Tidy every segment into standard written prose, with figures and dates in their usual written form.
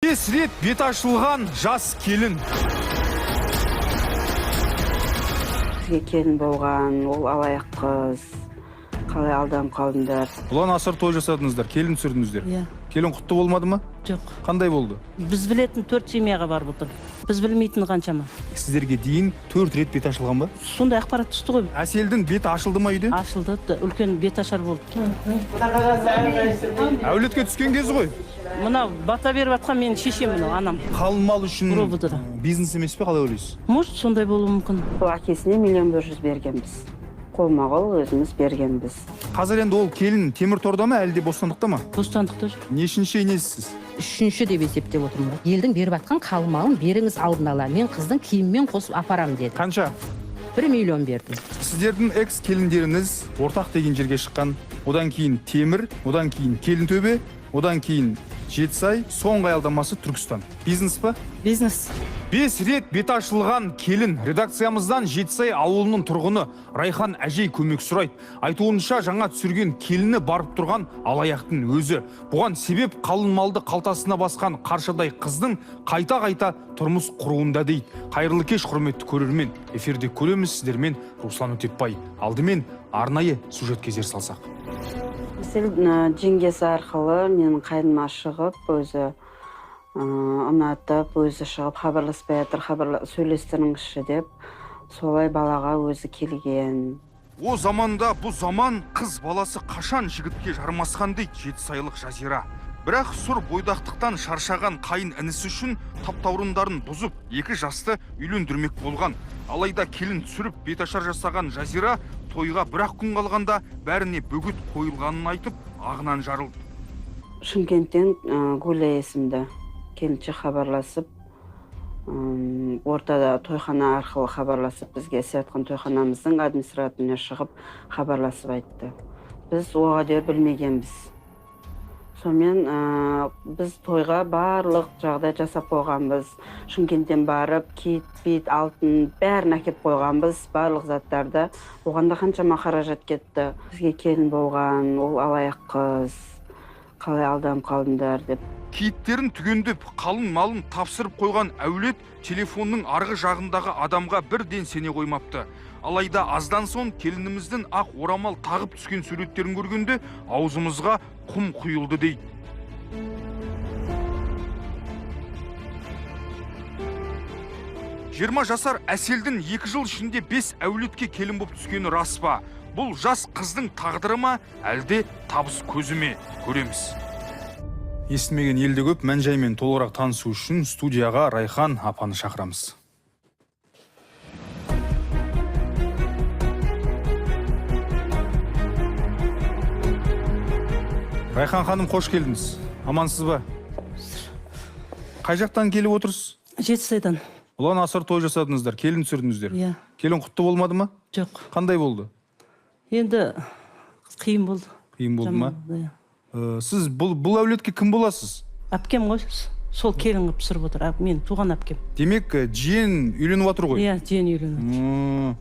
5 рет бет ашылған жас келін. Бізге келін болған, ол алаяқ қыз. Қалай алданып қалдыңдар? Ұлан асыр той жасадыңыздар, келін түсірдіңіздер. Иә. Келін құтты болмады ма? Жоқ. Қандай болды? Біз білетін 4 семьяға барып отыр. Біз білмейтін қаншама. Сіздерге дейін 4 рет бет ашылған ба? Сондай ақпарат түсті ғой. Әселдің бет ашылды ма үйде? Ашылды, үлкен бет ашар болды. Әулетке түскен кезі ғой. Мынау бата беріп жатқан менің шешем, мынау анам. Қалың мал үшін Роботы да. бизнес емес пе, қалай ойлайсыз? Может, сондай болуы мүмкін. Ол әкесіне 1,1 миллион бергенбіз. Қолма-қол өзіміз бергенбіз. Қазір енді ол келін темір торда ма, әлде бостандықта ма? Бостандықта жүр. Нешінші енесіз? Үшінші деп есептеп отырмын. Елдің беріп атқан қалың малын беріңіз алдын ала. Мен қыздың киіммен қосып апарам деді. Қанша? 1 миллион бердім. Сіздердің экс келіндеріңіз ортақ деген жерге шыққан. Одан кейін темір, одан кейін келін төбе, одан кейін Жетісай, соңғы аялдамасы Түркістан. Бизнес па? Бизнес. 5 рет бет ашылған келін. Редакциямыздан Жетісай ауылының тұрғыны Райхан әжей көмек сұрайды. Айтуынша жаңа түсірген келіні барып тұрған алаяқтың өзі. Бұған себеп қалың малды қалтасына басқан қаршадай қыздың қайта-қайта тұрмыс құруында дейді. Қайырлы кеш, құрметті көрермен. Эфирде көреміз сіздермен Руслан Өтепбай. Алдымен арнайы сюжет кезер салсақ. Жеңгесі арқылы менің қайныма шығып, өзі ұнатып, өзі шығып хабарласпай жатыр, сөйлестіріңізші деп, солай балаға өзі келген. О заманда бұл заман қыз баласы қашан жігітке жармасқан дейді жетісайлық Жазира. Бірақ сұр бойдақтықтан шаршаған қайын інісі үшін таптаурындарын бұзып, 2 жасты үйлендірмек болған. Алайда келін түсіріп беташар жасаған Жазира тойға бірақ күн қалғанда бәріне бөгет қойылғанын айтып, ағынан жарылды. Шымкенттен Гуля есімді келіншек хабарласып, ортада тойхана арқылы хабарласып, бізге сертқан тойханамыздың администраторына шығып хабарласып айтты. Біз оға де білмегенбіз. Сонымен біз тойға барлық жағдай жасап қойғанбыз. Шымкенттен барып, кит, бит, алтын бәрін әкеп қойғанбыз, барлық заттарды. Оғанда қаншама қаражат кетті. Бізге келін болған, ол алаяқ қыз. Қалай алданып қалдыңдар деп. Киіттерін түгендеп, қалың малын тапсырып қойған әулет телефонның арғы жағындағы адамға бірден сене қоймапты. Алайда аздан соң келініміздің ақ орамал тағып түскен суреттерін көргенде аузымызға құм құйылды дейді. Жиырма жасар Әселдің 2 жыл ішінде 5 әулетке келін боп түскені рас па? Бұл жас қыздың тағдыры ма, әлде табыс көзі ме? Көреміз. Естімеген елде көп, мән-жаймен толығырақ танысу үшін студияға Райхан апаны шақырамыз. Райхан ханым, қош келдіңіз. Амансыз ба? Қай жақтан келіп отырсыз? Жетісайдан. Ұлан асыр той жасадыңыздар, келін түсірдіңіздер. Иә. Келін құтты болмады ма? Жоқ. Қандай болды? Енді қиын болды. Қиын болды ма? Иә. Сіз бұл әулетке кім боласыз? Әпкем ғой. Сол келін қып түсіріп отыр. Мен туған әпкем. Демек, жиен үйленіп отыр ғой? Иә, жиен үйленіп.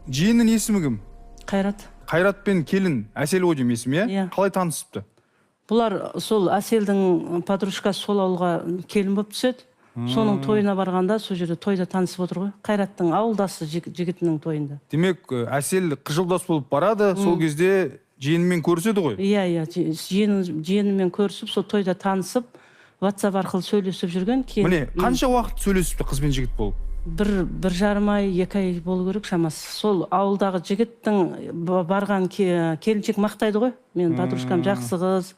Жиеннің есімі кім? Қайрат. Қайрат пен келін Әсел ғой деймін есімі, Иә. Қалай танысыпты? Бұлар сол Әселдің подружкасы сол ауылға келін болып түседі. Соның тойына барғанда, сол жерде тойда танысып отыр ғой. Қайраттың ауылдасы жігітінің тойында. Демек, Әсел қыжылдас болып барады, сол кезде жиенімен көріседі ғой? Иә, жиенімен көрісіп, сол тойда танысып, WhatsApp арқылы сөйлесіп жүрген. Міне, қанша уақыт сөйлесіпті қыз бен жігіт болып? 1,5 ай, 2 ай болу керек шамасы. Сол ауылдағы жігіттің барған келіншек мақтайды ғой. Мен подружкам жақсы қыз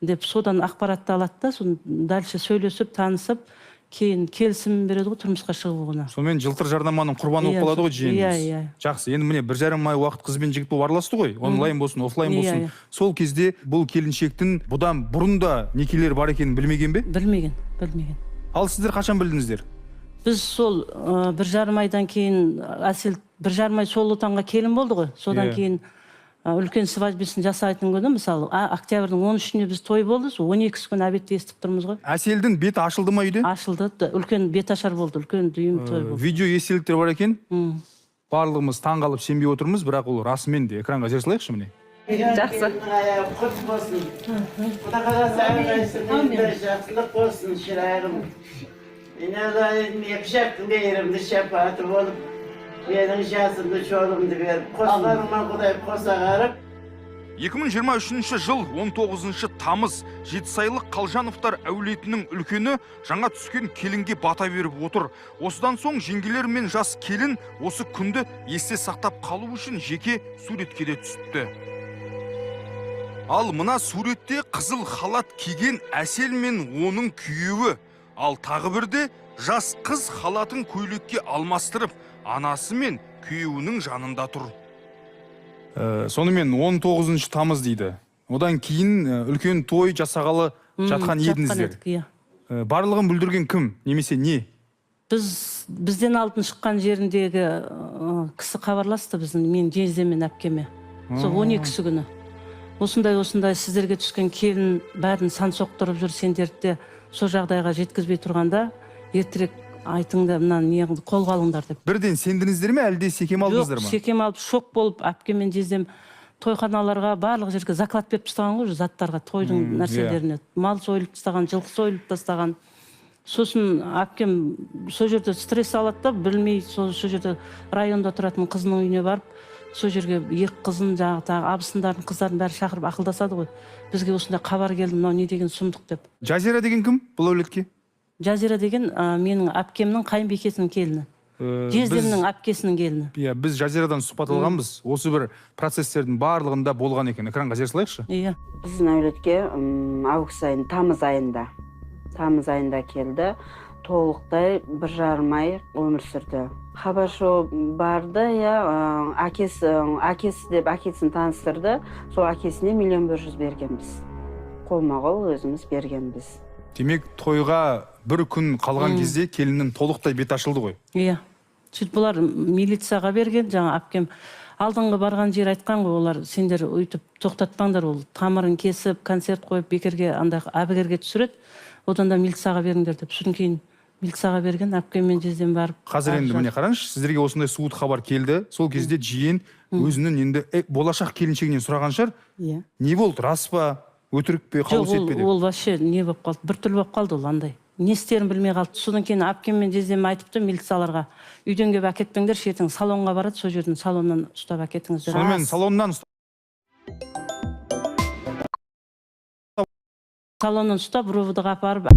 деп содан ақпаратты алады да, соны дальше сөйлесіп, танысып, кейін келісім береді ғой тұрмысқа шығуына. Сонымен жылтыр жарнаманың құрбаны болып қалады ғой жиеніңіз. Иә. Жақсы, енді міне 1,5 ай уақыт қыз бен жігіт болып араласты ғой, онлайн болсын, офлайн болсын. Сол кезде бұл келіншектің бұдан бұрын да некелері бар екенін білмеген бе? Білмеген. Ал сіздер қашан білдіңіздер? Біз сол 1,5 айдан кейін Әсел 1,5 ай сол отанға келін болды ғой. Содан кейін үлкен свадьбасын жасайтын күні, мысалы, октябрьдің 13-іне біз той болды, 12 күн обедте естіп тұрмыз ғой. Әселдің бет ашылды ма үйде? Ашылды, үлкен бет ашар болды, үлкен дүйім той болды. Видео естеліктер бар екен. Барлығымыз таң қалып сенбей отырмыз, бірақ ол расымен де экранға жер салайықшы міне. Жақсы. Құт болсын. Құда қаласа әрқайсының жақсылық болсын, шырағым. Мен Аллайым екі жақтың мейірімді шапаты болып, менің жасымды жолымды беріп, қосқаныма Құдай қоса қарып, 2023 жыл 19 тамыз Жетісайлық Қалжановтар әулетінің үлкені жаңа түскен келінге бата беріп отыр. Осыдан соң жеңгелер мен жас келін осы күнді есте сақтап қалу үшін жеке суретке де түсіпті. Ал мына суретте қызыл халат киген әсел мен оның күйеуі. Ал тағы бірде жас қыз халатын көйлекке алмастырып, анасы мен күйеуінің жанында тұр. Сонымен 19 тамыз дейді. Одан кейін үлкен той жасағалы жатқан едіңіздер. Барлығын бүлдірген кім, немесе не? Бізден алдын шыққан жеріндегі кісі хабарласты біздің, мен жездемен әпкеме. Сол 12-сі күні. Осындай сіздерге түскен келін бәрін сан соқтырып жүр, сендерді сол жағдайға жеткізбей тұрғанда, ертерек айтыңдар, не қолға алыңдар деп. Бірден сендіңіздер ме, әлде секем алдыңыздар ма? Жоқ, секем алып шок болып, әпкемен жездем тойханаларға барлық жерге заклад беріп тастаған ғой, заттарға, тойдың нәрселеріне. Мал сойылып тастаған, жылқы сойылып тастаған. Сосын әпкем сол жерде стресс алады да, білмей, сол жерде районда тұратын қызының үйіне барып, сол жерге екі қызын, жаңағы абысындарын, қыздарын бәрі шақырып ақылдасады ғой. Бізге осындай хабар келді, мынау не деген сұмдық деп. Жазира деген кім бұл әулетке? Жазира деген менің әпкемнің қайынбикесінің келіні. Жездемнің әпкесінің келіні. Иә, біз Жазирадан сұхбат алғанбыз. Осы бір процесстердің барлығында болған екен. Экранға жер салайықшы. Иә. Біздің әулетке август айында, тамыз айында келді. Толықтай 1,5 ай өмір сүрді. Хабар-шоу барды, әкесі деп әкесін таныстырды. Сол әкесіне 1,100,000 бергенбіз. Қолма-қол өзіміз бергенбіз. Демек, тойға бір күн қалған кезде келіннің толықтай бет ашылды ғой. Иә. Сөйтіп бұлар милицияға берген, жаңа әпкем алдыңғы барған жер айтқан ғой, олар сендер өйтіп тоқтатпаңдар, ол тамырын кесіп, концерт қойып, бекерге андай әбігерге түсіреді. Одан да милицияға беріңдер деп. Содан кейін милицияға берген, әпкем мен жездем барып. Қазір енді міне қараңызшы, сіздерге осындай суыт хабар келді. Сол кезде жиен өзінің енді болашақ келіншегінен сұраған шығар. Иә. Не болды, рас па? Өтірік пе, қауыс етпе деп? Ол вообще не болып қалды, бір түрлі болып қалды ол андай. Не істерін білмей қалды. Содан кейін әпкем мен жездем айтыпты милицияларға, үйден келіп әкетпеңдер, ертең салонға барады, сол жерден салоннан ұстап әкетіңіздер. Сонымен салоннан ұстап ровдыға апарып